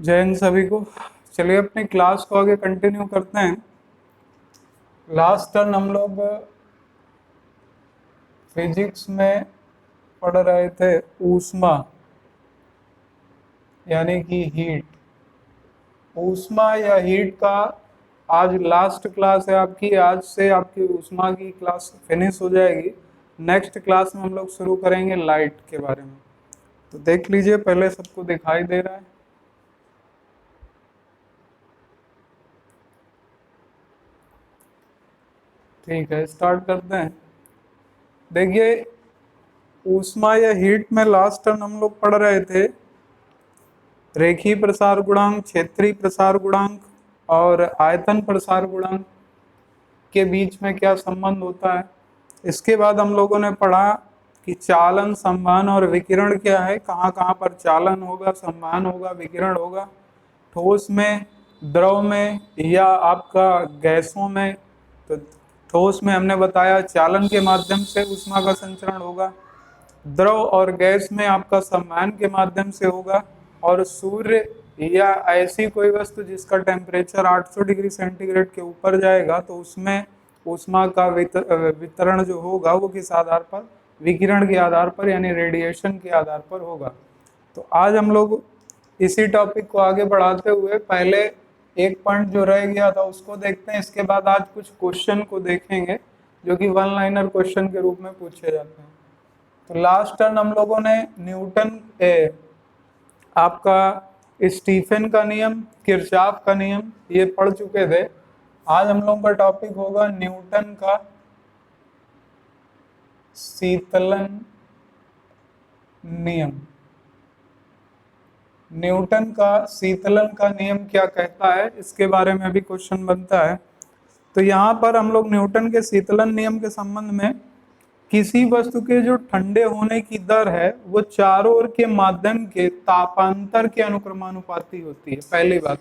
जय हिंद सभी को। चलिए अपनी क्लास को आगे कंटिन्यू करते हैं। लास्ट टर्न हम लोग फिजिक्स में पढ़ रहे थे ऊष्मा यानी कि हीट। ऊष्मा या हीट का आज लास्ट क्लास है आपकी। आज से आपकी ऊष्मा की क्लास फिनिश हो जाएगी। नेक्स्ट क्लास में हम लोग शुरू करेंगे लाइट के बारे में। तो देख लीजिए, पहले सबको दिखाई दे रहा है? ठीक है, स्टार्ट करते हैं। देखिए, ऊष्मा या हीट में लास्ट टर्न हम लोग पढ़ रहे थे रेखीय प्रसार गुणांक, क्षेत्रीय प्रसार गुणांक और आयतन प्रसार गुणांक के बीच में क्या संबंध होता है। इसके बाद हम लोगों ने पढ़ा कि चालन, संवहन और विकिरण क्या है, कहाँ कहाँ पर चालन होगा, संवहन होगा, विकिरण होगा, ठोस में, द्रव में या आपका गैसों में। तो ठोस में हमने बताया चालन के माध्यम से ऊष्मा का संचरण होगा, द्रव और गैस में आपका संवहन के माध्यम से होगा, और सूर्य या ऐसी कोई वस्तु जिसका टेम्परेचर 800 डिग्री सेंटीग्रेड के ऊपर जाएगा तो उसमें ऊष्मा का वितरण जो होगा वो किस आधार पर, विकिरण के आधार पर यानी रेडिएशन के आधार पर होगा। तो आज हम लोग इसी टॉपिक को आगे बढ़ाते हुए पहले एक पॉइंट जो रह गया था उसको देखते हैं। इसके बाद आज कुछ क्वेश्चन को देखेंगे जो कि वन लाइनर क्वेश्चन के रूप में पूछे जाते हैं। तो लास्ट टर्न हम लोगों ने न्यूटन आपका स्टीफन का नियम, किरचॉफ का नियम ये पढ़ चुके थे। आज हम लोगों का टॉपिक होगा न्यूटन का शीतलन नियम। न्यूटन का शीतलन का नियम क्या कहता है, इसके बारे में भी क्वेश्चन बनता है। तो यहाँ पर हम लोग न्यूटन के शीतलन नियम के संबंध में किसी वस्तु के जो ठंडे होने की दर है वो चारों ओर के माध्यम के तापांतर के अनुक्रमानुपाती होती है। पहली बात,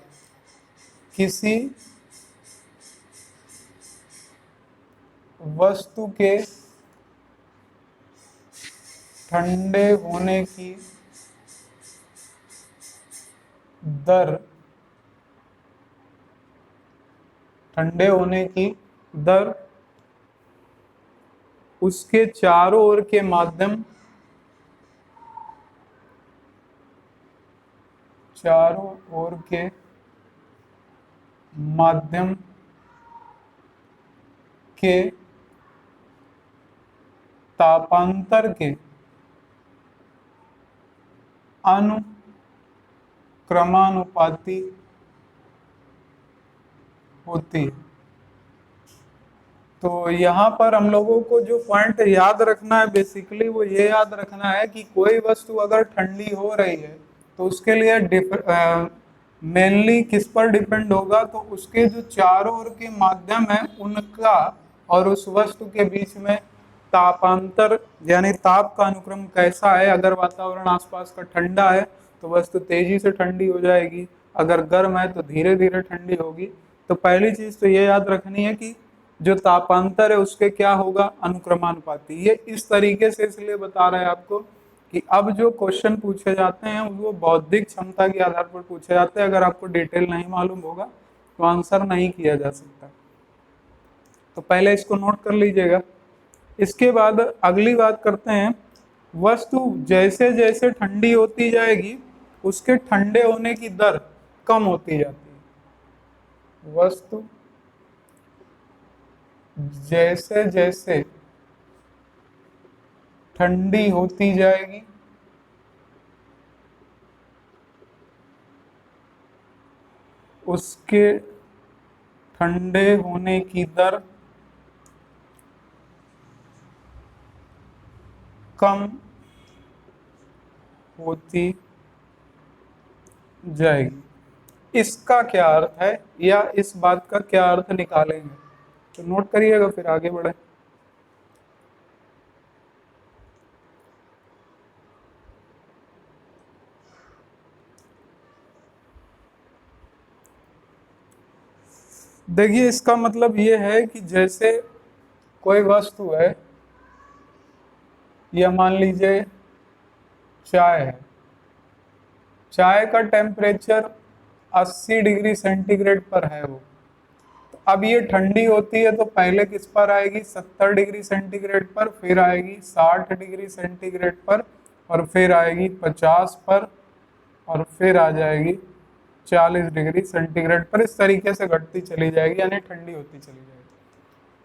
किसी वस्तु के ठंडे होने की दर, ठंडे होने की दर उसके चारों ओर के माध्यम, चारों ओर के माध्यम के तापांतर के अनुक्रमानुपाती होती है। तो यहाँ पर हम लोगों को जो पॉइंट याद रखना है बेसिकली वो ये याद रखना है कि कोई वस्तु अगर ठंडी हो रही है तो उसके लिए मेनली किस पर डिपेंड होगा, तो उसके जो चारों ओर के माध्यम है उनका और उस वस्तु के बीच में तापांतर यानी ताप का अनुक्रम कैसा है। अगर वातावरण आसपास का ठंडा है तो वस्तु तेजी से ठंडी हो जाएगी, अगर गर्म है तो धीरे धीरे ठंडी होगी। तो पहली चीज तो ये याद रखनी है कि जो तापांतर है उसके क्या होगा, अनुक्रमानुपाती। ये इस तरीके से इसलिए बता रहे हैं आपको कि अब जो क्वेश्चन पूछे जाते हैं वो बौद्धिक क्षमता के आधार पर पूछे जाते हैं। अगर आपको डिटेल नहीं मालूम होगा तो आंसर नहीं किया जा सकता। तो पहले इसको नोट कर लीजिएगा। इसके बाद अगली बात करते हैं, वस्तु जैसे जैसे ठंडी होती जाएगी उसके ठंडे होने की दर कम होती जाती है। वस्तु जैसे जैसे ठंडी होती जाएगी उसके ठंडे होने की दर कम होती जाएगी। इसका क्या अर्थ है या इस बात का क्या अर्थ निकालेंगे, तो नोट करिएगा फिर आगे बढ़े। देखिए, इसका मतलब ये है कि जैसे कोई वस्तु है, या मान लीजिए चाय है, चाय का टेम्परेचर 80 डिग्री सेंटीग्रेड पर है वो। तो अब ये ठंडी होती है तो पहले किस पर आएगी, 70 डिग्री सेंटीग्रेड पर, फिर आएगी 60 डिग्री सेंटीग्रेड पर, और फिर आएगी 50 पर, और फिर आ जाएगी 40 डिग्री सेंटीग्रेड पर। इस तरीके से घटती चली जाएगी, यानी ठंडी होती चली जाएगी।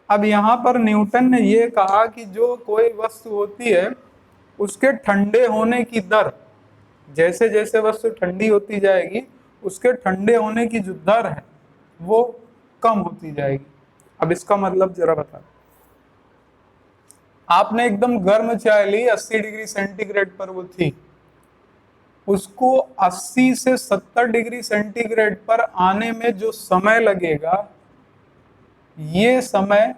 अब यहाँ पर न्यूटन ने ये कहा कि जो कोई वस्तु होती है उसके ठंडे होने की दर, जैसे जैसे वस्तु ठंडी होती जाएगी उसके ठंडे होने की जो दर है वो कम होती जाएगी। अब इसका मतलब जरा बता, आपने एकदम गर्म चाय ली, 80 डिग्री सेंटीग्रेड पर वो थी, उसको 80 से 70 डिग्री सेंटीग्रेड पर आने में जो समय लगेगा, ये समय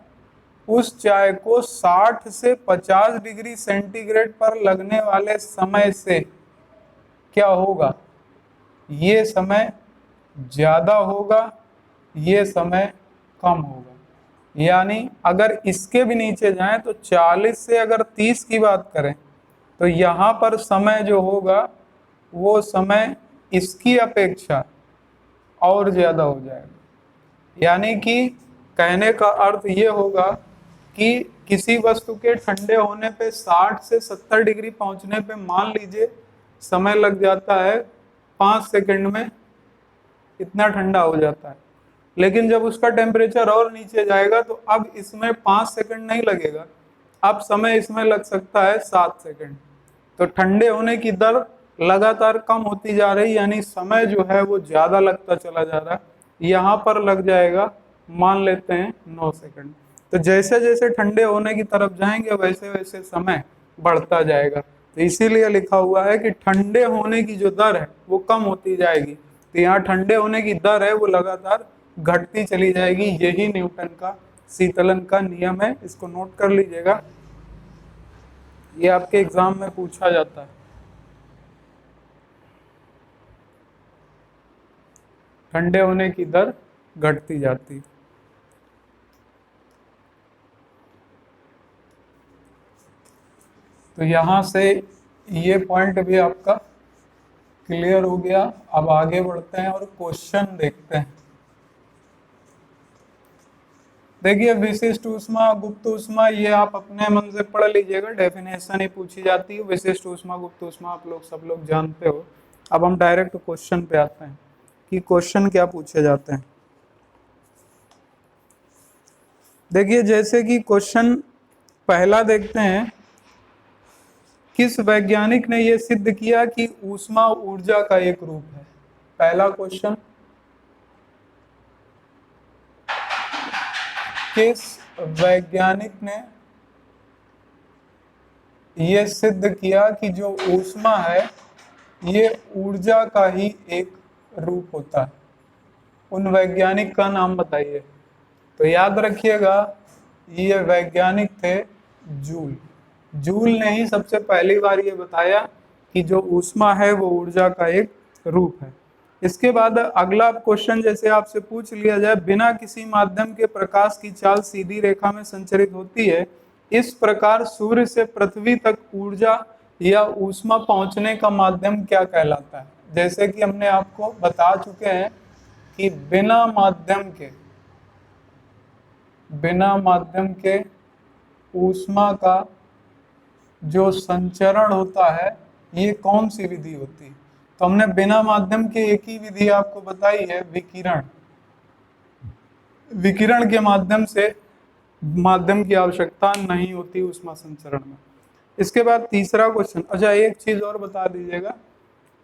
उस चाय को 60 से 50 डिग्री सेंटीग्रेड पर लगने वाले समय से क्या होगा, ये समय ज्यादा होगा, ये समय कम होगा। यानी अगर इसके भी नीचे जाएं तो 40 से अगर 30 की बात करें तो यहाँ पर समय जो होगा वो समय इसकी अपेक्षा और ज्यादा हो जाएगा। यानी कि कहने का अर्थ ये होगा कि किसी वस्तु के ठंडे होने पे 60 से 70 डिग्री पहुंचने पे मान लीजिए समय लग जाता है 5 सेकंड में, इतना ठंडा हो जाता है। लेकिन जब उसका टेम्परेचर और नीचे जाएगा तो अब इसमें 5 सेकंड नहीं लगेगा, अब समय इसमें लग सकता है 7 सेकंड। तो ठंडे होने की दर लगातार कम होती जा रही, यानी समय जो है वो ज्यादा लगता चला जा रहा है। यहाँ पर लग जाएगा मान लेते हैं 9 सेकंड। तो जैसे जैसे ठंडे होने की तरफ जाएंगे वैसे वैसे समय बढ़ता जाएगा। तो इसीलिए लिखा हुआ है कि ठंडे होने की जो दर है वो कम होती जाएगी। तो यहाँ ठंडे होने की दर है वो लगातार घटती चली जाएगी। यही न्यूटन का शीतलन का नियम है, इसको नोट कर लीजिएगा, ये आपके एग्जाम में पूछा जाता है। ठंडे होने की दर घटती जाती है। तो यहां से ये पॉइंट भी आपका क्लियर हो गया। अब आगे बढ़ते हैं और क्वेश्चन देखते हैं। देखिए विशिष्ट ऊष्मा, गुप्त ऊष्मा, ये आप अपने मन से पढ़ लीजिएगा, डेफिनेशन ही पूछी जाती है। विशिष्ट ऊष्मा, गुप्त ऊष्मा आप लोग सब लोग जानते हो। अब हम डायरेक्ट क्वेश्चन पे आते हैं कि क्वेश्चन क्या पूछे जाते हैं। देखिए जैसे कि क्वेश्चन पहला देखते हैं, किस वैज्ञानिक ने यह सिद्ध किया कि ऊष्मा ऊर्जा का एक रूप है। पहला क्वेश्चन, किस वैज्ञानिक ने यह सिद्ध किया कि जो ऊष्मा है ये ऊर्जा का ही एक रूप होता है। उन वैज्ञानिक का नाम बताइए। तो याद रखिएगा ये वैज्ञानिक थे जूल। जूल ने ही सबसे पहली बार ये बताया कि जो ऊष्मा है वो ऊर्जा का एक रूप है। इसके बाद अगला क्वेश्चन जैसे आपसे पूछ लिया जाए, बिना किसी माध्यम के प्रकाश की चाल सीधी रेखा में संचरित होती है, इस प्रकार सूर्य से पृथ्वी तक ऊर्जा या ऊष्मा पहुंचने का माध्यम क्या कहलाता है। जैसे कि हमने आपको बता चुके हैं कि बिना माध्यम के ऊष्मा का जो संचरण होता है ये कौन सी विधि होती है। तो हमने बिना माध्यम के एक ही विधि आपको बताई है, विकिरण। विकिरण के माध्यम से माध्यम की आवश्यकता नहीं होती ऊष्मा संचरण में। इसके बाद तीसरा क्वेश्चन, अच्छा एक चीज और बता दीजिएगा,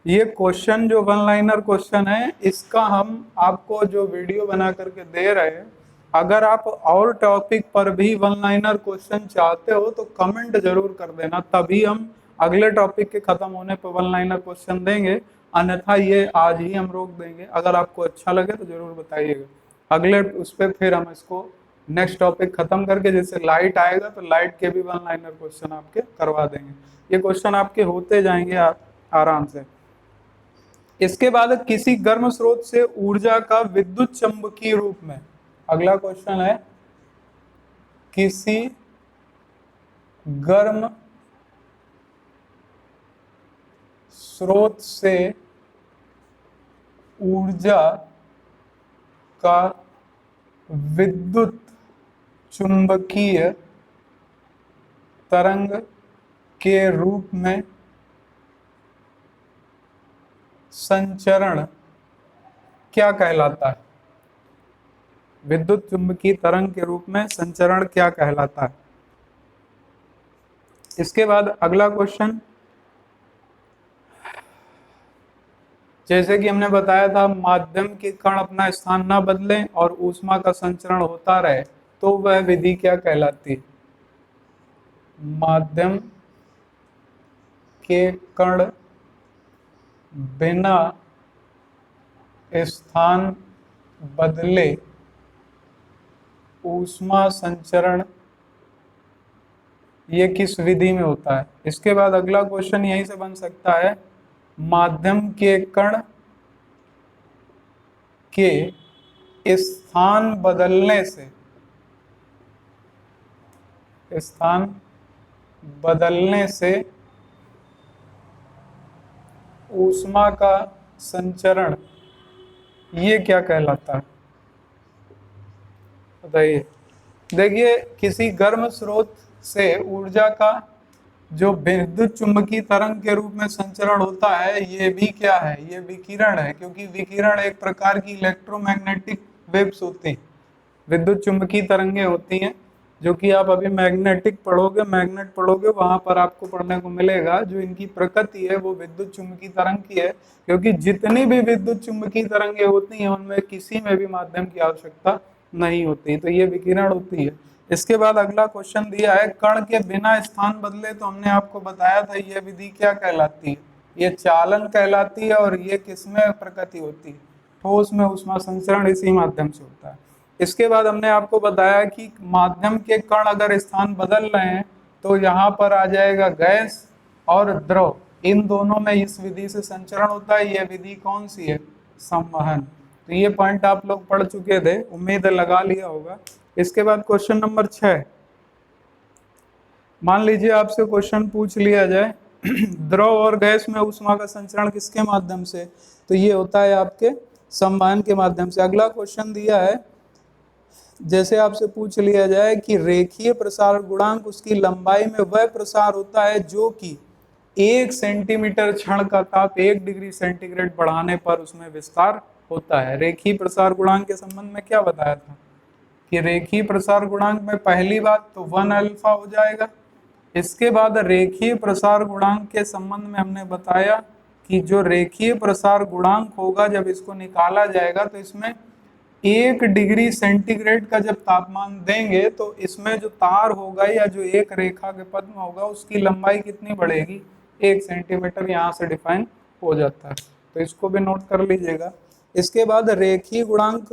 ये क्वेश्चन जो वन लाइनर क्वेश्चन है इसका हम आपको जो वीडियो बना करके दे रहे हैं, अगर आप और टॉपिक पर भी वन लाइनर क्वेश्चन चाहते हो तो कमेंट जरूर कर देना, तभी हम अगले टॉपिक के खत्म होने पर वन लाइनर क्वेश्चन देंगे। अन्यथा ये आज ही हम रोक देंगे। अगर आपको अच्छा लगे तो जरूर बताइएगा, अगले उस पर फिर हम इसको नेक्स्ट टॉपिक खत्म करके जैसे लाइट आएगा तो लाइट के भी वन लाइनर क्वेश्चन आपके करवा देंगे। ये क्वेश्चन आपके होते जाएंगे आराम से। इसके बाद किसी गर्म स्रोत से ऊर्जा का विद्युत चंबकीय रूप में, अगला क्वेश्चन है, किसी गर्म स्रोत से ऊर्जा का विद्युत चुंबकीय तरंग के रूप में संचरण क्या कहलाता है? विद्युत चुंबकीय तरंग के रूप में संचरण क्या कहलाता है? इसके बाद अगला क्वेश्चन, जैसे कि हमने बताया था माध्यम के कण अपना स्थान ना बदलें और ऊष्मा का संचरण होता रहे, तो वह विधि क्या कहलाती है? माध्यम के कण बिना स्थान बदले ऊष्मा संचरण ये किस विधि में होता है? इसके बाद अगला क्वेश्चन यहीं से बन सकता है, माध्यम के कण के स्थान बदलने से ऊष्मा का संचरण ये क्या कहलाता है? बताइए। देखिए, किसी गर्म स्रोत से ऊर्जा का जो विद्युत चुंबकीय तरंग के रूप में संचरण होता है, ये भी क्या है? ये विकिरण है, क्योंकि विकिरण एक प्रकार की इलेक्ट्रोमैग्नेटिक वेव्स होती हैं, विद्युत चुंबकीय तरंगे होती हैं, जो कि आप अभी मैग्नेट पढ़ोगे वहां पर आपको पढ़ने को मिलेगा। जो इनकी प्रकृति है वो विद्युत चुंबकीय तरंग की है, क्योंकि जितनी भी विद्युत चुंबकीय तरंगे होती हैं उनमें किसी में भी माध्यम की आवश्यकता नहीं होती, तो ये विकिरण होती है। इसके बाद अगला क्वेश्चन दिया है, कण के बिना स्थान बदले, तो हमने आपको बताया था ये विधि क्या कहलाती है? ये चालन कहलाती है। और ये किसमें प्रकृति होती है? ठोस में ऊष्मा संचरण इसी माध्यम से होता है। इसके बाद हमने आपको बताया कि माध्यम के कण अगर स्थान बदल रहे हैं तो यहाँ पर आ जाएगा गैस और द्रव, इन दोनों में इस विधि से संचरण होता है। यह विधि कौन सी है? संवहन। तो ये पॉइंट आप लोग पढ़ चुके थे, उम्मीद है लगा लिया होगा। इसके बाद क्वेश्चन नंबर 6, मान लीजिए आपसे क्वेश्चन पूछ लिया जाए द्रव और गैस में ऊष्मा का संचरण किसके माध्यम से? तो ये होता है आपके संवहन के माध्यम से। अगला क्वेश्चन दिया है, जैसे आपसे पूछ लिया जाए कि रेखीय प्रसार गुणांक उसकी लंबाई में वह प्रसार होता है जो कि 1 सेंटीमीटर क्षण का ताप 1 डिग्री सेंटीग्रेड बढ़ाने पर उसमें विस्तार होता है। रेखीय प्रसार गुणांक के संबंध में क्या बताया था कि रेखीय प्रसार गुणांक में पहली बात तो 1 अल्फा हो जाएगा। इसके बाद रेखीय प्रसार गुणांक के संबंध में हमने बताया कि जो रेखीय प्रसार गुणांक होगा जब इसको निकाला जाएगा तो इसमें 1 डिग्री सेंटीग्रेड का जब तापमान देंगे तो इसमें जो तार होगा या जो एक रेखा के पद में होगा उसकी लंबाई कितनी बढ़ेगी? 1 सेंटीमीटर यहाँ से डिफाइन हो जाता है, तो इसको भी नोट कर लीजिएगा। इसके बाद रेखीय गुणांक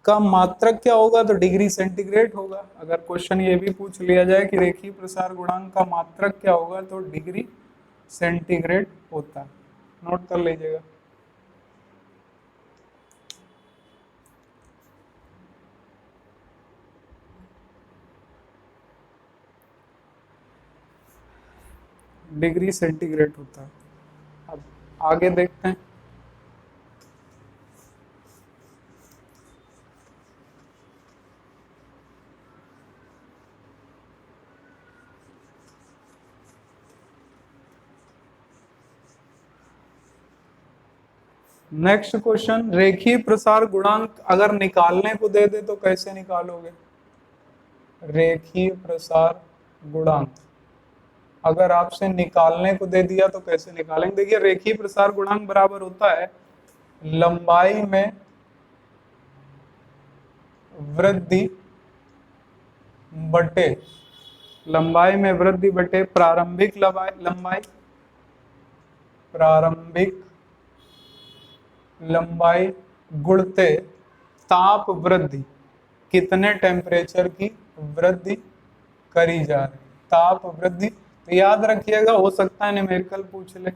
का मात्रक क्या होगा? तो डिग्री सेंटीग्रेड होगा। अगर क्वेश्चन ये भी पूछ लिया जाए कि रेखीय प्रसार गुणांक का मात्रक क्या होगा, तो डिग्री सेंटीग्रेड होता है, नोट कर लीजिएगा। डिग्री सेंटीग्रेड होता है। अब आगे देखते हैं। नेक्स्ट क्वेश्चन, रेखीय प्रसार गुणांक अगर निकालने को दे दे तो कैसे निकालोगे? रेखीय प्रसार गुणांक अगर आपसे निकालने को दे दिया तो कैसे निकालेंगे? देखिए, रेखीय प्रसार गुणांक बराबर होता है लंबाई में वृद्धि बटे प्रारंभिक लंबाई गुणते ताप वृद्धि, कितने टेम्परेचर की वृद्धि करी जा रही, ताप वृद्धि। तो याद रखिएगा, हो सकता है न्यूमेरिकल पूछ ले।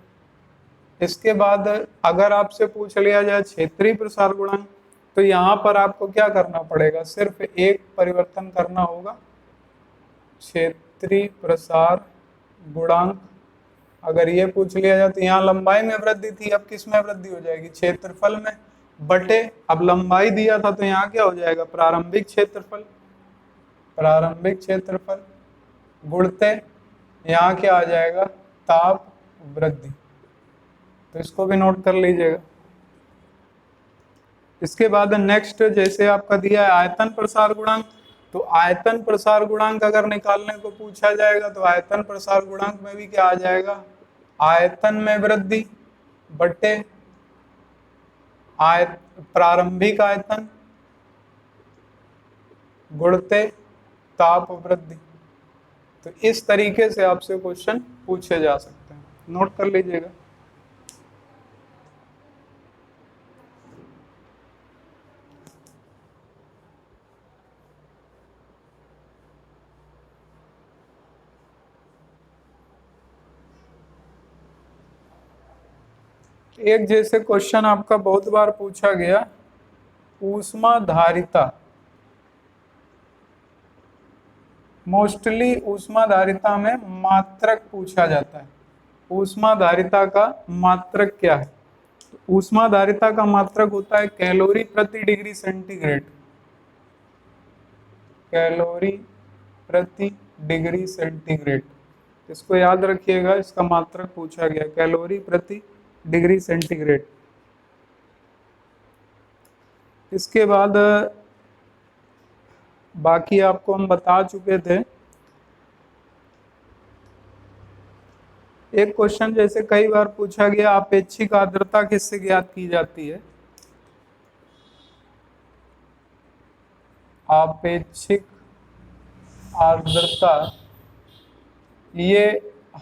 इसके बाद अगर आपसे पूछ लिया जाए क्षेत्रीय प्रसार गुणांक, तो यहाँ पर आपको क्या करना पड़ेगा? सिर्फ एक परिवर्तन करना होगा, क्षेत्रीय प्रसार गुणांक। अगर ये पूछ लिया जाए तो यहाँ लंबाई में वृद्धि थी, अब किस में वृद्धि हो जाएगी? क्षेत्रफल में। बटे, अब लंबाई दिया था तो यहाँ क्या हो जाएगा, प्रारंभिक क्षेत्रफल, प्रारंभिक क्षेत्रफल गुणते यहाँ क्या आ जाएगा, ताप वृद्धि। तो इसको भी नोट कर लीजिएगा। इसके बाद नेक्स्ट जैसे आपका दिया है आयतन प्रसार गुणांक, तो आयतन प्रसार गुणांक अगर निकालने को पूछा जाएगा तो आयतन प्रसार गुणांक में भी क्या आ जाएगा, आयतन में वृद्धि बटे प्रारंभिक आयतन गुणते ताप वृद्धि। तो इस तरीके से आपसे क्वेश्चन पूछे जा सकते हैं, नोट कर लीजिएगा। एक जैसे क्वेश्चन आपका बहुत बार पूछा गया, ऊष्मा धारिता, मोस्टली ऊष्मा धारिता में मात्रक पूछा जाता है। ऊष्मा धारिता का मात्रक क्या है, तो ऊष्मा धारिता का मात्रक होता है कैलोरी प्रति डिग्री सेंटीग्रेड, कैलोरी प्रति डिग्री सेंटीग्रेड। इसको याद रखिएगा, इसका मात्रक पूछा गया कैलोरी प्रति डिग्री सेंटीग्रेड। इसके बाद बाकी आपको हम बता चुके थे। एक क्वेश्चन जैसे कई बार पूछा गया, आपेक्षिक आर्द्रता किससे ज्ञात की जाती है, आपेक्षिक आर्द्रता ये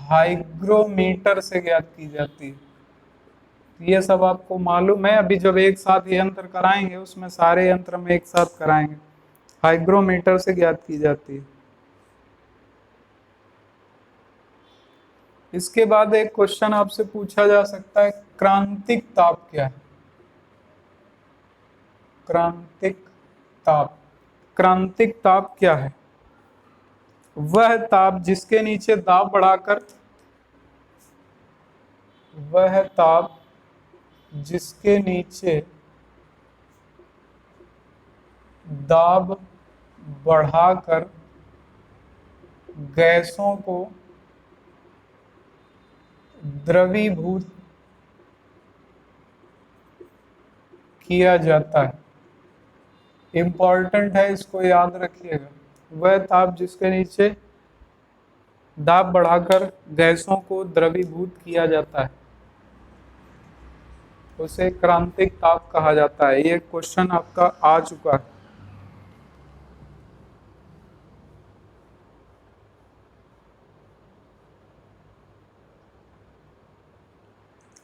हाइग्रोमीटर से ज्ञात की जाती है। ये सब आपको मालूम है, अभी जब एक साथ ये यंत्र कराएंगे उसमें सारे यंत्र में एक साथ कराएंगे। हाइग्रोमीटर से ज्ञात की जाती है। इसके बाद एक क्वेश्चन आपसे पूछा जा सकता है, क्रांतिक ताप क्या है, क्रांतिक ताप, क्रांतिक ताप क्या है, वह ताप जिसके नीचे दाब बढ़ाकर, वह ताप जिसके नीचे दाब बढ़ाकर गैसों को द्रवीभूत किया जाता है। इंपॉर्टेंट है, इसको याद रखिएगा। वह ताप जिसके नीचे दाब बढ़ाकर गैसों को द्रवीभूत किया जाता है उसे क्रांतिक ताप कहा जाता है। ये क्वेश्चन आपका आ चुका है।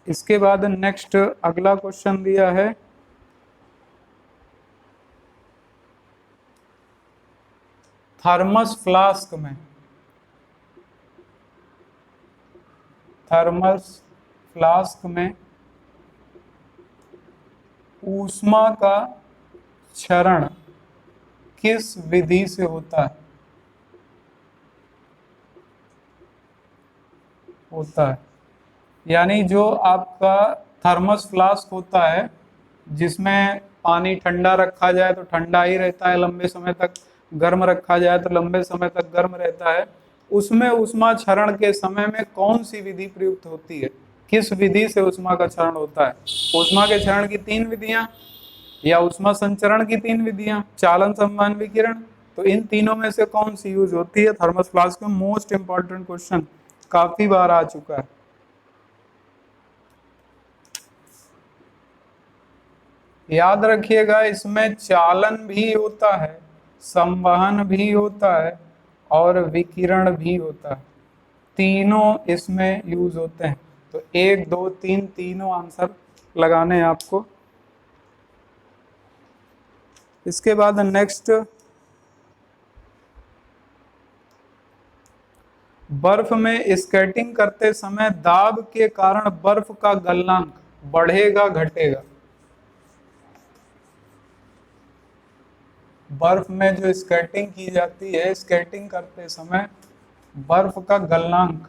इसके बाद नेक्स्ट अगला क्वेश्चन दिया है, थर्मस फ्लास्क में, थर्मस फ्लास्क में ऊष्मा का क्षरण किस विधि से होता है, होता है। यानी जो आपका थर्मस फ्लास्क होता है जिसमें पानी ठंडा रखा जाए तो ठंडा ही रहता है लंबे समय तक, गर्म रखा जाए तो लंबे समय तक गर्म रहता है, उसमें ऊष्मा क्षरण के समय में कौन सी विधि प्रयुक्त होती है, किस विधि से ऊष्मा का क्षरण होता है। ऊष्मा के क्षरण की 3 विधियां या ऊष्मा संचरण की 3 विधियां, चालन संवहन विकिरण, तो इन तीनों में से कौन सी यूज होती है थर्मस फ्लास्क में। मोस्ट इंपॉर्टेंट क्वेश्चन, काफी बार आ चुका है। याद रखिएगा, इसमें चालन भी होता है, संवहन भी होता है और विकिरण भी होता है, तीनों इसमें यूज होते हैं। तो 1 2 3 तीनों आंसर लगाने हैं आपको। इसके बाद नेक्स्ट, बर्फ में स्केटिंग करते समय दाब के कारण बर्फ का गलनांक बढ़ेगा घटेगा। बर्फ में जो स्केटिंग की जाती है, स्केटिंग करते समय बर्फ का गलनांक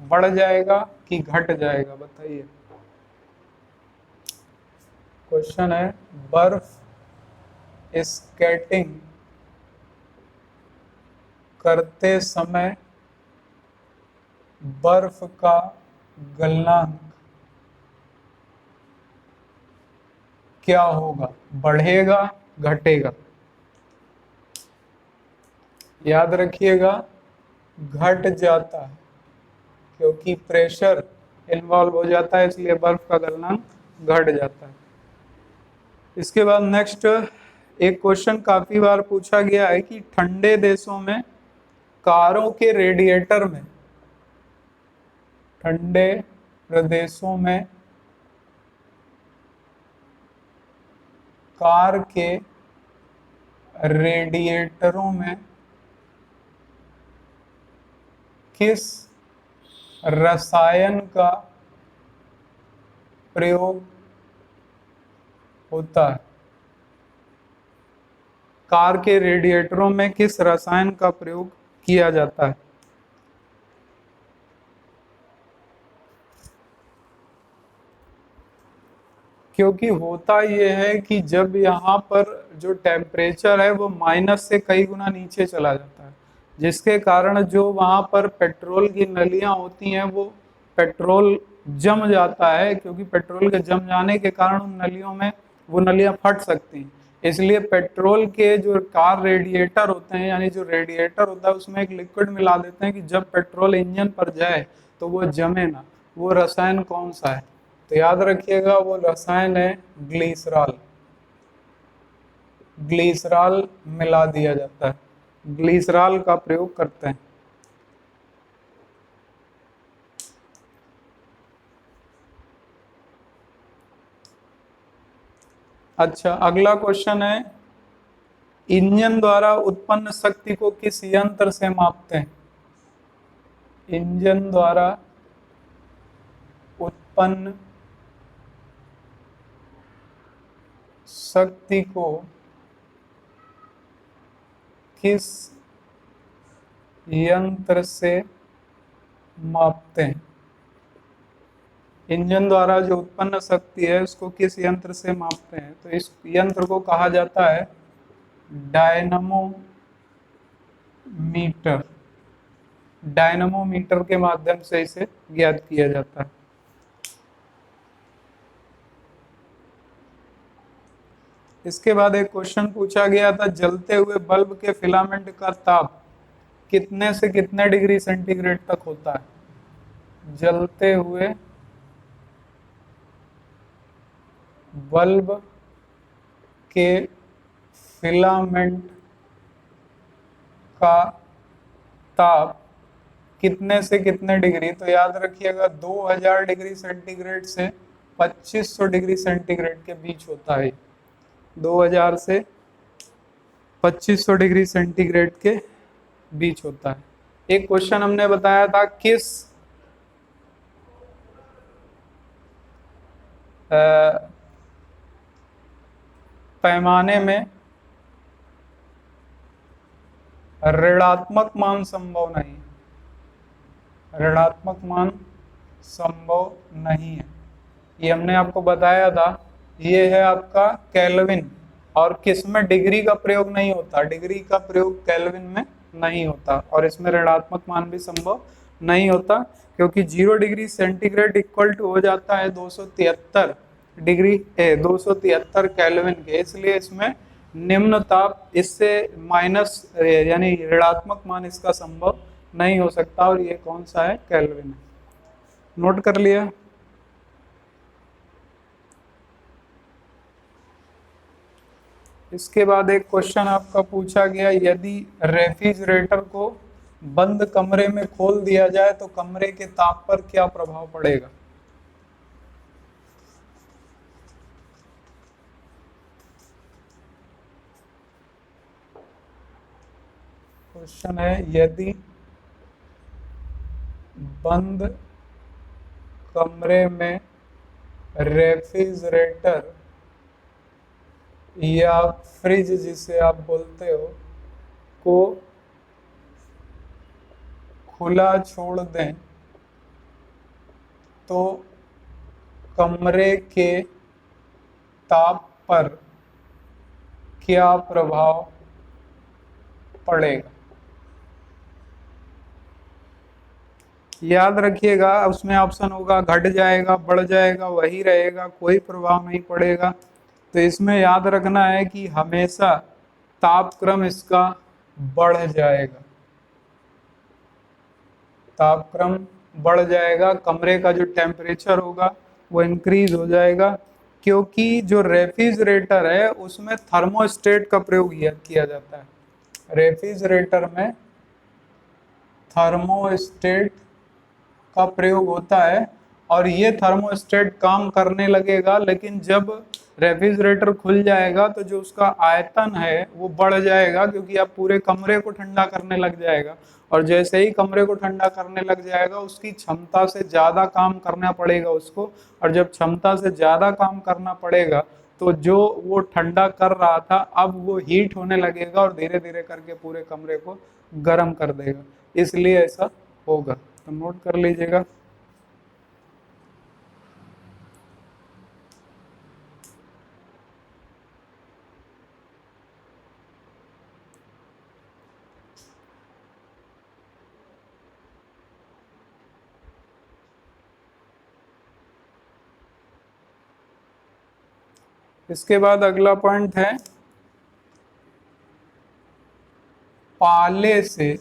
बढ़ जाएगा कि घट जाएगा, बताइए। क्वेश्चन है, बर्फ स्केटिंग करते समय बर्फ का गलनांक क्या होगा? बढ़ेगा, घटेगा? याद रखिएगा, घट जाता है, क्योंकि प्रेशर इन्वॉल्व हो जाता है, इसलिए बर्फ का गलनांक घट जाता है। इसके बाद नेक्स्ट एक क्वेश्चन काफी बार पूछा गया है कि ठंडे देशों में कारों के रेडिएटर में, ठंडे प्रदेशों में कार के रेडिएटरों में किस रसायन का प्रयोग होता है? कार के रेडिएटरों में किस रसायन का प्रयोग किया जाता है? क्योंकि होता यह है कि जब यहाँ पर जो टेम्परेचर है वो माइनस से कई गुना नीचे चला जाता है, जिसके कारण जो वहाँ पर पेट्रोल की नलियाँ होती हैं वो पेट्रोल जम जाता है, क्योंकि पेट्रोल के जम जाने के कारण उन नलियों में वो नलियाँ फट सकती हैं। इसलिए पेट्रोल के जो कार रेडिएटर होते हैं, यानी जो रेडिएटर होता है उसमें एक लिक्विड मिला देते हैं कि जब पेट्रोल इंजन पर जाए तो वो जमे ना। वो रसायन कौन सा है? तो याद रखिएगा, वो रसायन है ग्लिसरॉल। ग्लिसरॉल मिला दिया जाता है, ग्लिसरॉल का प्रयोग करते हैं। अच्छा, अगला क्वेश्चन है, इंजन द्वारा उत्पन्न शक्ति को किस यंत्र से मापते हैं? इंजन द्वारा उत्पन्न शक्ति को किस यंत्र से मापते हैं? इंजन द्वारा जो उत्पन्न शक्ति है उसको किस यंत्र से मापते हैं? तो इस यंत्र को कहा जाता है डायनमोमीटर। डायनमोमीटर के माध्यम से इसे ज्ञात किया जाता है। इसके बाद एक क्वेश्चन पूछा गया था, जलते हुए बल्ब के फिलामेंट का ताप कितने से कितने डिग्री सेंटीग्रेड तक होता है? जलते हुए बल्ब के फिलामेंट का ताप कितने से कितने डिग्री? तो याद रखिएगा 2000 डिग्री सेंटीग्रेड से 2500 डिग्री सेंटीग्रेड के बीच होता है। 2000 से 2500 डिग्री सेंटीग्रेड के बीच होता है। एक क्वेश्चन हमने बताया था, किस पैमाने में ऋणात्मक मान संभव नहीं? ऋणात्मक मान संभव नहीं है, ये हमने आपको बताया था। ये है आपका केल्विन, और किसमें डिग्री का प्रयोग नहीं होता? डिग्री का प्रयोग केल्विन में नहीं होता, और इसमें ऋणात्मक मान भी संभव नहीं होता, क्योंकि 0 डिग्री सेंटीग्रेड इक्वल टू हो जाता है 273 डिग्री 273 केल्विन के। इसलिए इसमें निम्न ताप इससे माइनस यानी ऋणात्मक मान इसका संभव नहीं हो सकता, और ये कौन सा है? केल्विन है। नोट कर लिया। इसके बाद एक क्वेश्चन आपका पूछा गया, यदि रेफ्रिजरेटर को बंद कमरे में खोल दिया जाए तो कमरे के ताप पर क्या प्रभाव पड़ेगा? क्वेश्चन है, यदि बंद कमरे में रेफ्रिजरेटर या फ्रिज जिसे आप बोलते हो को खुला छोड़ दें तो कमरे के ताप पर क्या प्रभाव पड़ेगा। याद रखिएगा उसमें ऑप्शन होगा घट जाएगा, बढ़ जाएगा, वही रहेगा, कोई प्रभाव नहीं पड़ेगा। तो इसमें याद रखना है कि हमेशा तापक्रम इसका बढ़ जाएगा, तापक्रम बढ़ जाएगा, कमरे का जो टेम्परेचर होगा वो इंक्रीज हो जाएगा, क्योंकि जो रेफ्रिजरेटर है उसमें थर्मोस्टेट का प्रयोग किया जाता है। रेफ्रिजरेटर में थर्मोस्टेट का प्रयोग होता है और ये थर्मोस्टेट काम करने लगेगा, लेकिन जब रेफ्रिजरेटर खुल जाएगा तो जो उसका आयतन है वो बढ़ जाएगा, क्योंकि अब पूरे कमरे को ठंडा करने लग जाएगा, और जैसे ही कमरे को ठंडा करने लग जाएगा उसकी क्षमता से ज़्यादा काम करना पड़ेगा उसको, और जब क्षमता से ज़्यादा काम करना पड़ेगा तो जो वो ठंडा कर रहा था अब वो हीट होने लगेगा और धीरे धीरे करके पूरे कमरे को गर्म कर देगा, इसलिए ऐसा होगा। तो नोट कर लीजिएगा। इसके बाद अगला पॉइंट है पाले से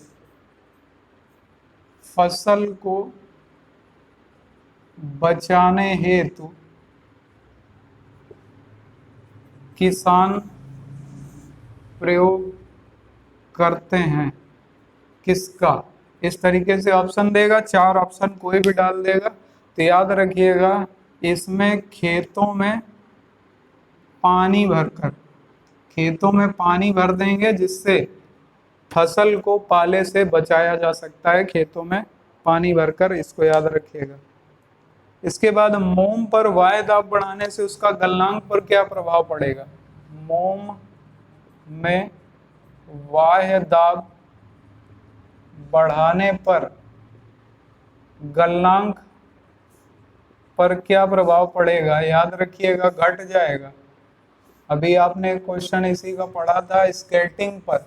फसल को बचाने हेतु किसान प्रयोग करते हैं किसका। इस तरीके से ऑप्शन देगा, 4 ऑप्शन कोई भी डाल देगा। तो याद रखिएगा इसमें खेतों में पानी भरकर, खेतों में पानी भर देंगे जिससे फसल को पाले से बचाया जा सकता है, खेतों में पानी भरकर, इसको याद रखिएगा। इसके बाद मोम पर वायु दाब बढ़ाने से उसका गलनांक पर क्या प्रभाव पड़ेगा। मोम में वायु दाब बढ़ाने पर गलनांक पर क्या प्रभाव पड़ेगा। याद रखिएगा घट जाएगा। अभी आपने क्वेश्चन इसी का पढ़ा था स्केटिंग पर,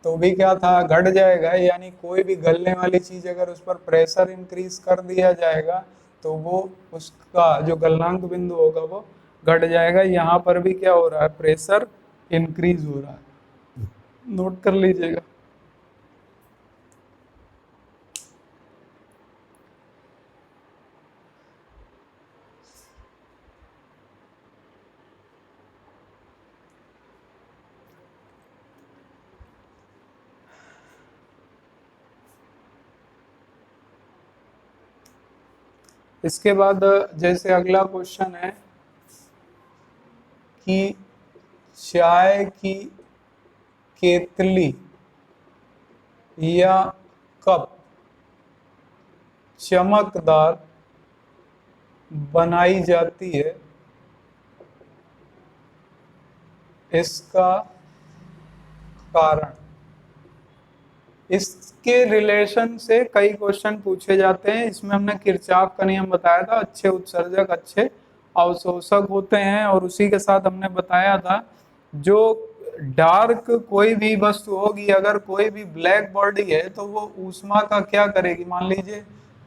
तो भी क्या था, घट जाएगा, यानी कोई भी गलने वाली चीज अगर उस पर प्रेशर इंक्रीज कर दिया जाएगा तो वो उसका जो गलनांक बिंदु होगा वो घट जाएगा। यहाँ पर भी क्या हो रहा है, प्रेशर इंक्रीज हो रहा है, नोट कर लीजिएगा। इसके बाद जैसे अगला क्वेश्चन है कि चाय की केतली या कप चमकदार बनाई जाती है, इसका कारण। इसके रिलेशन से कई क्वेश्चन पूछे जाते हैं। इसमें हमने किरचॉफ का नियम बताया था, अच्छे उत्सर्जक अच्छे अवशोषक होते हैं, और उसी के साथ हमने बताया था जो डार्क कोई भी वस्तु होगी, अगर कोई भी ब्लैक बॉडी है तो वो ऊष्मा का क्या करेगी। मान लीजिए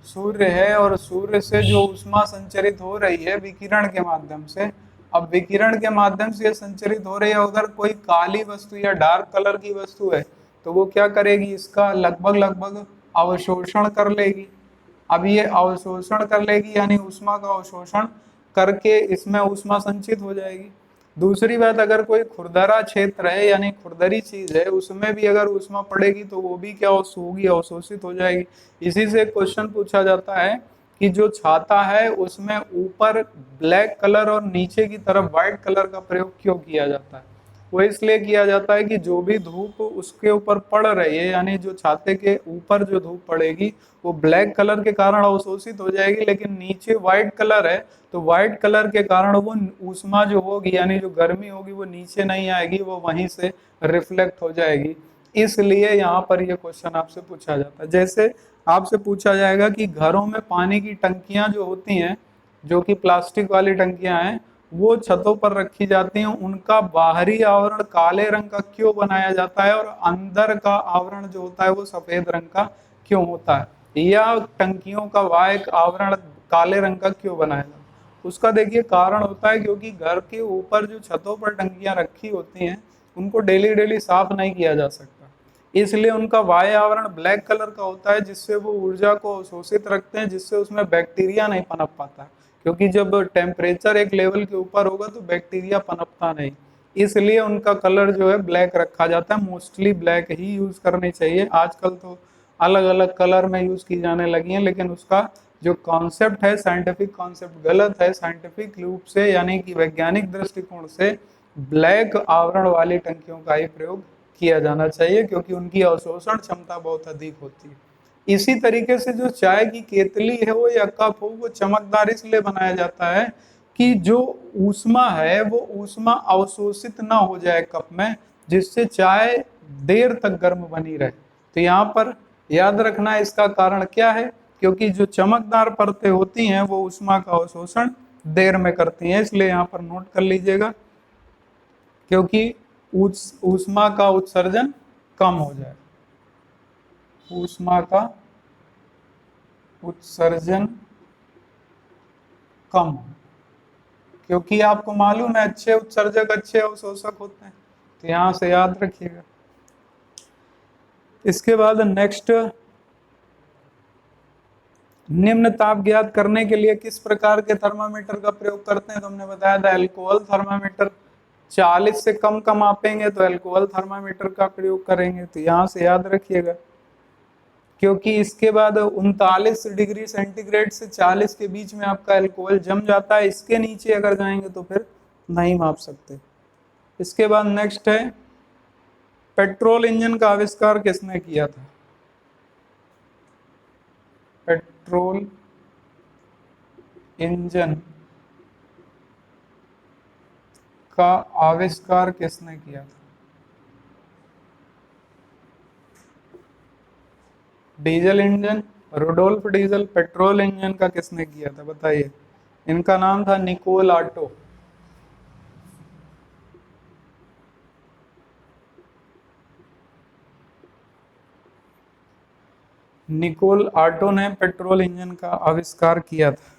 सूर्य है और सूर्य से जो ऊष्मा संचरित हो रही है विकिरण के माध्यम से, अब विकिरण के माध्यम से संचरित हो रही है, अगर कोई काली वस्तु या डार्क कलर की वस्तु है तो वो क्या करेगी, इसका लगभग अवशोषण कर लेगी। अब ये अवशोषण कर लेगी यानी ऊष्मा का अवशोषण करके इसमें ऊष्मा संचित हो जाएगी। दूसरी बात, अगर कोई खुरदरा क्षेत्र है यानी खुरदरी चीज है उसमें भी अगर ऊष्मा पड़ेगी तो वो भी क्या होगी, अवशोषित हो जाएगी। इसी से क्वेश्चन पूछा जाता है कि जो छाता है उसमें ऊपर ब्लैक कलर और नीचे की तरफ व्हाइट कलर का प्रयोग क्यों किया जाता है। वो इसलिए किया जाता है कि जो भी धूप उसके ऊपर पड़ रही है, यानी जो छाते के ऊपर जो धूप पड़ेगी वो ब्लैक कलर के कारण अवशोषित हो जाएगी, लेकिन नीचे व्हाइट कलर है तो व्हाइट कलर के कारण वो ऊष्मा जो होगी यानी जो गर्मी होगी वो नीचे नहीं आएगी, वो वहीं से रिफ्लेक्ट हो जाएगी। इसलिए यहाँ पर ये क्वेश्चन आपसे पूछा जाता है। जैसे आपसे पूछा जाएगा कि घरों में पानी की टंकियां जो होती हैं, जो कि प्लास्टिक वाली टंकियां हैं, वो छतों पर रखी जाती हैं, उनका बाहरी आवरण काले रंग का क्यों बनाया जाता है और अंदर का आवरण जो होता है वो सफेद रंग का क्यों होता है, या टंकियों का बाह्य आवरण काले रंग का क्यों बनाया जाता है? उसका देखिए कारण होता है क्योंकि घर के ऊपर जो छतों पर टंकियां रखी होती हैं उनको डेली डेली साफ नहीं किया जा सकता, इसलिए उनका बाह्य आवरण ब्लैक कलर का होता है, जिससे वो ऊर्जा को अवशोषित रखते हैं, जिससे उसमें बैक्टीरिया नहीं पनप पाता, क्योंकि जब टेम्परेचर एक लेवल के ऊपर होगा तो बैक्टीरिया पनपता नहीं, इसलिए उनका कलर जो है ब्लैक रखा जाता है। मोस्टली ब्लैक ही यूज करनी चाहिए, आजकल तो अलग अलग कलर में यूज की जाने लगी हैं, लेकिन उसका जो कॉन्सेप्ट है साइंटिफिक कॉन्सेप्ट गलत है। साइंटिफिक रूप से यानी कि वैज्ञानिक दृष्टिकोण से ब्लैक आवरण वाली टंकियों का ही प्रयोग किया जाना चाहिए, क्योंकि उनकी अवशोषण क्षमता बहुत अधिक होती है। इसी तरीके से जो चाय की केतली है वो या कप हो, वो चमकदार इसलिए बनाया जाता है कि जो ऊष्मा है वो ऊष्मा अवशोषित ना हो जाए कप में, जिससे चाय देर तक गर्म बनी रहे। तो यहाँ पर याद रखना इसका कारण क्या है, क्योंकि जो चमकदार परतें होती हैं वो ऊष्मा का अवशोषण देर में करती हैं, इसलिए यहाँ पर नोट कर लीजिएगा, क्योंकि ऊष्मा का उत्सर्जन कम हो जाए, ऊष्मा का उत्सर्जन कम, क्योंकि आपको मालूम है अच्छे उत्सर्जक अच्छे अवशोषक होते हैं, तो यहां से याद रखिएगा। इसके बाद नेक्स्ट, निम्न ताप ज्ञात करने के लिए किस प्रकार के थर्मामीटर का प्रयोग करते हैं, तो हमने बताया था अल्कोहल थर्मामीटर। 40 से कम का मापेंगे तो अल्कोहल थर्मामीटर का प्रयोग करेंगे, तो यहाँ से याद रखिएगा, क्योंकि इसके बाद 39 डिग्री सेंटीग्रेड से 40 के बीच में आपका अल्कोहल जम जाता है, इसके नीचे अगर जाएंगे तो फिर नहीं माप सकते। इसके बाद नेक्स्ट है, पेट्रोल इंजन का आविष्कार किसने किया था? पेट्रोल इंजन का आविष्कार किसने किया था? Diesel engine, Rudolf Diesel. Petrol engine का किसने किया था बताइए? इनका नाम था निकोल ऑटो। निकोल ऑटो ने पेट्रोल इंजन का आविष्कार किया था।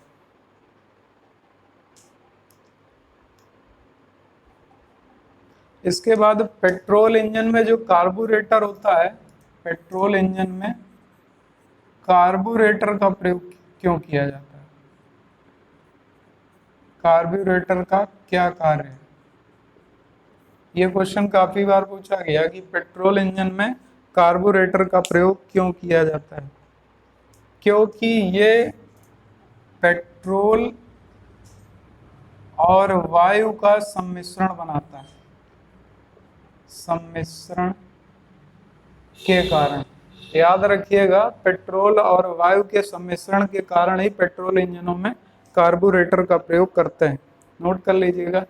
इसके बाद पेट्रोल इंजन में जो कार्बोरेटर होता है, पेट्रोल इंजन में कार्बोरेटर का प्रयोग क्यों किया जाता है? कार्बोरेटर का क्या कार्य है? ये क्वेश्चन काफी बार पूछा गया कि पेट्रोल इंजन में कार्बोरेटर का प्रयोग क्यों किया जाता है, क्योंकि ये पेट्रोल और वायु का सम्मिश्रण बनाता है, सम्मिश्रण के कारण। याद रखिएगा, पेट्रोल और वायु के सम्मिश्रण के कारण ही पेट्रोल इंजनों में कार्बोरेटर का प्रयोग करते हैं, नोट कर लीजिएगा।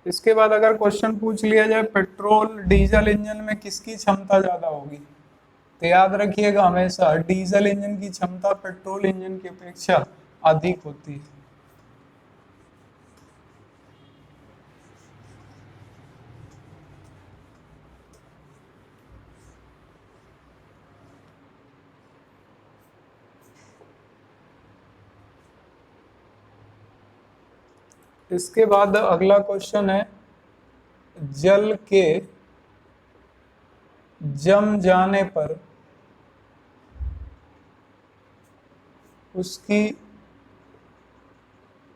इसके बाद अगर क्वेश्चन पूछ लिया जाए पेट्रोल डीजल इंजन में किसकी क्षमता ज्यादा होगी, तो याद रखिएगा हमेशा डीजल इंजन की क्षमता पेट्रोल इंजन की अपेक्षा अधिक होती है। इसके बाद अगला क्वेश्चन है, जल के जम जाने पर उसकी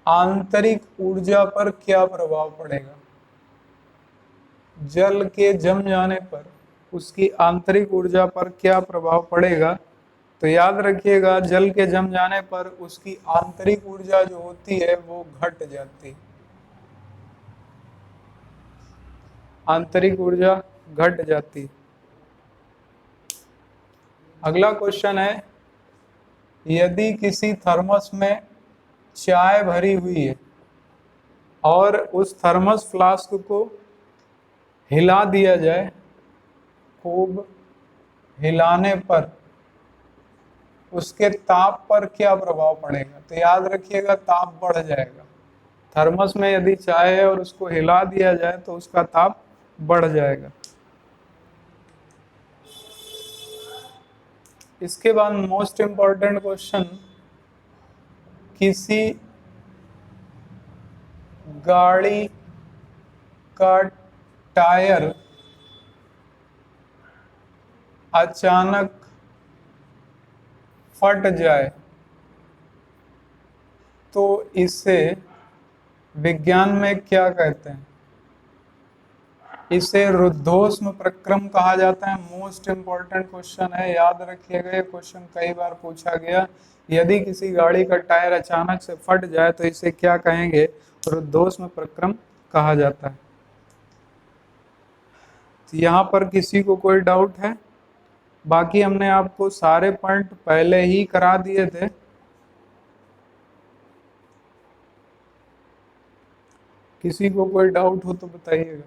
आंतरिक ऊर्जा पर क्या प्रभाव पड़ेगा? जल के जम जाने पर उसकी आंतरिक ऊर्जा पर क्या प्रभाव पड़ेगा? तो याद रखिएगा, जल के जम जाने पर उसकी आंतरिक ऊर्जा जो होती है वो घट जाती है, आंतरिक ऊर्जा घट जाती है। अगला क्वेश्चन है, यदि किसी थर्मस में चाय भरी हुई है और उस थर्मस फ्लास्क को हिला दिया जाए, खूब हिलाने पर उसके ताप पर क्या प्रभाव पड़ेगा? तो याद रखिएगा ताप बढ़ जाएगा। थर्मस में यदि चाय है और उसको हिला दिया जाए तो उसका ताप बढ़ जाएगा। इसके बाद मोस्ट इंपॉर्टेंट क्वेश्चन, किसी गाड़ी का टायर अचानक फट जाए तो इसे विज्ञान में क्या कहते हैं? इसे रुद्धोष्म प्रक्रम कहा जाता है। मोस्ट इंपॉर्टेंट क्वेश्चन है, याद रखिएगा, ये क्वेश्चन कई बार पूछा गया। यदि किसी गाड़ी का टायर अचानक से फट जाए तो इसे क्या कहेंगे? रुद्धोष्म प्रक्रम कहा जाता है। तो यहाँ पर किसी को कोई डाउट है? बाकी हमने आपको सारे पॉइंट पहले ही करा दिए थे। किसी को कोई डाउट हो तो बताइएगा।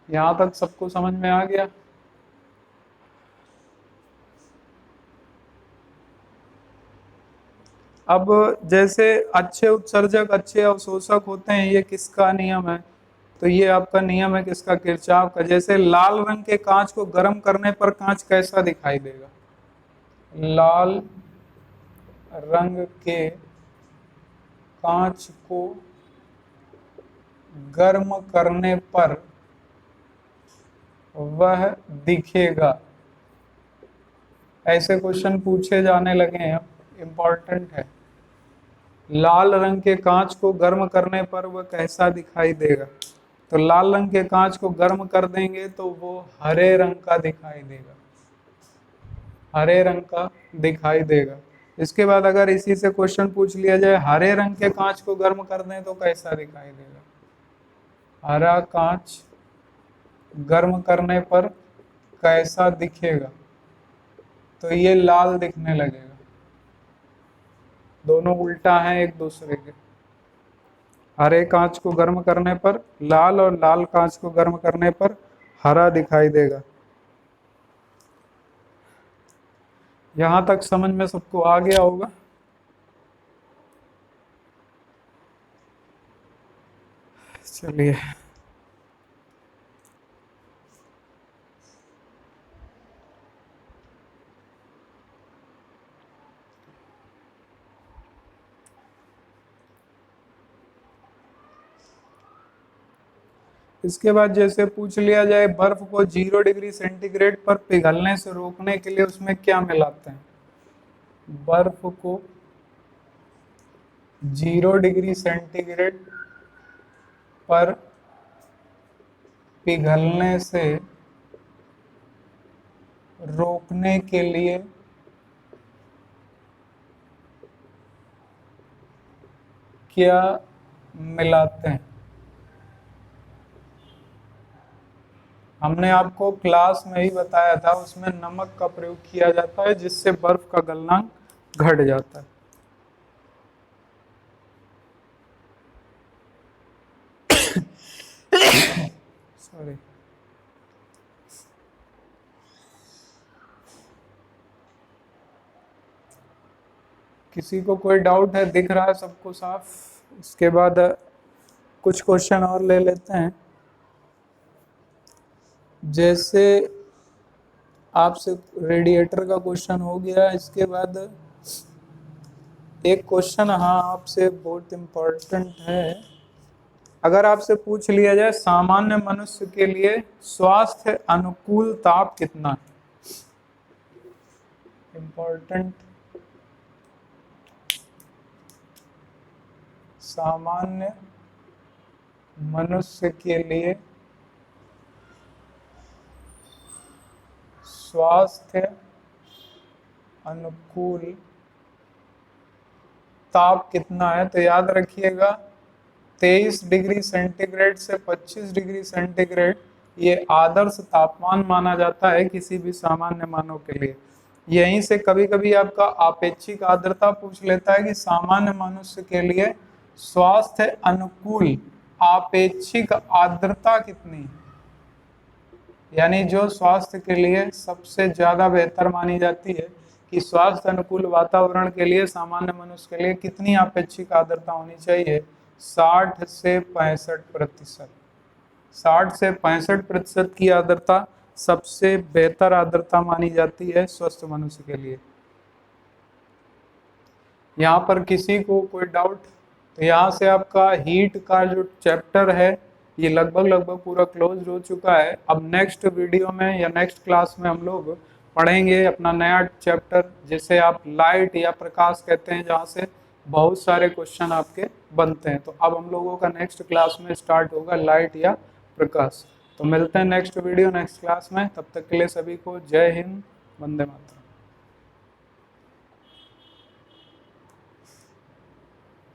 यहाँ तक सबको समझ में आ गया? अब जैसे अच्छे उत्सर्जक अच्छे अवशोषक होते हैं, ये किसका नियम है? तो ये आपका नियम है किसका? किरचॉफ का। जैसे लाल रंग के कांच को गर्म करने पर कांच कैसा दिखाई देगा? लाल रंग के कांच को गर्म करने पर वह दिखेगा। ऐसे क्वेश्चन पूछे जाने लगे हैं, इम्पोर्टेंट है। लाल रंग के कांच को गर्म करने पर वह कैसा दिखाई देगा? तो लाल रंग के कांच को गर्म कर देंगे तो वो हरे रंग का दिखाई देगा, हरे रंग का दिखाई देगा। इसके बाद अगर इसी से क्वेश्चन पूछ लिया जाए, हरे रंग के कांच को गर्म कर दें तो कैसा दिखाई देगा? हरा कांच गर्म करने पर कैसा दिखेगा? तो ये लाल दिखने लगेगा। दोनों उल्टा हैं एक दूसरे के। हरे कांच को गर्म करने पर लाल और लाल कांच को गर्म करने पर हरा दिखाई देगा। यहां तक समझ में सबको आ गया होगा? चलिए, इसके बाद जैसे पूछ लिया जाए बर्फ को 0 डिग्री सेंटीग्रेड पर पिघलने से रोकने के लिए उसमें क्या मिलाते हैं? बर्फ को 0 डिग्री सेंटीग्रेड पर पिघलने से रोकने के लिए क्या मिलाते हैं? हमने आपको क्लास में ही बताया था, उसमें नमक का प्रयोग किया जाता है जिससे बर्फ का गलनांक घट जाता है। सॉरी। किसी को कोई डाउट है? दिख रहा है सबको साफ? इसके बाद कुछ क्वेश्चन और ले लेते हैं। जैसे आपसे रेडिएटर का क्वेश्चन हो गया। इसके बाद एक क्वेश्चन हाँ आपसे बहुत इम्पोर्टेंट है। अगर आपसे पूछ लिया जाए सामान्य मनुष्य के लिए स्वास्थ्य अनुकूल ताप कितना है? इम्पोर्टेंट। सामान्य मनुष्य के लिए स्वास्थ्य अनुकूल ताप कितना है? तो याद रखिएगा 23 डिग्री सेंटीग्रेड से 25 डिग्री सेंटीग्रेड ये आदर्श तापमान माना जाता है किसी भी सामान्य मानव के लिए। यहीं से कभी कभी आपका आपेक्षिक आर्द्रता पूछ लेता है कि सामान्य मनुष्य के लिए स्वास्थ्य अनुकूल आपेक्षिक आर्द्रता कितनी है? यानी जो स्वास्थ्य के लिए सबसे ज्यादा बेहतर मानी जाती है कि स्वास्थ्य अनुकूल वातावरण के लिए सामान्य मनुष्य के लिए कितनी अपेक्षिक आर्द्रता होनी चाहिए, 60 से 65%। 60 से 65% की आर्द्रता सबसे बेहतर आर्द्रता मानी जाती है स्वस्थ मनुष्य के लिए। यहाँ पर किसी को कोई डाउट? तो यहाँ से आपका हीट का जो चैप्टर है ये लगभग पूरा क्लोज हो चुका है। अब नेक्स्ट वीडियो में या नेक्स्ट क्लास में हम लोग पढ़ेंगे अपना नया चैप्टर, जिसे आप लाइट या प्रकाश कहते हैं, जहाँ से बहुत सारे क्वेश्चन आपके बनते हैं। तो अब हम लोगों का नेक्स्ट क्लास में स्टार्ट होगा लाइट या प्रकाश। तो मिलते हैं नेक्स्ट वीडियो नेक्स्ट क्लास में, तब तक के लिए सभी को जय हिंद, वंदे मातरम।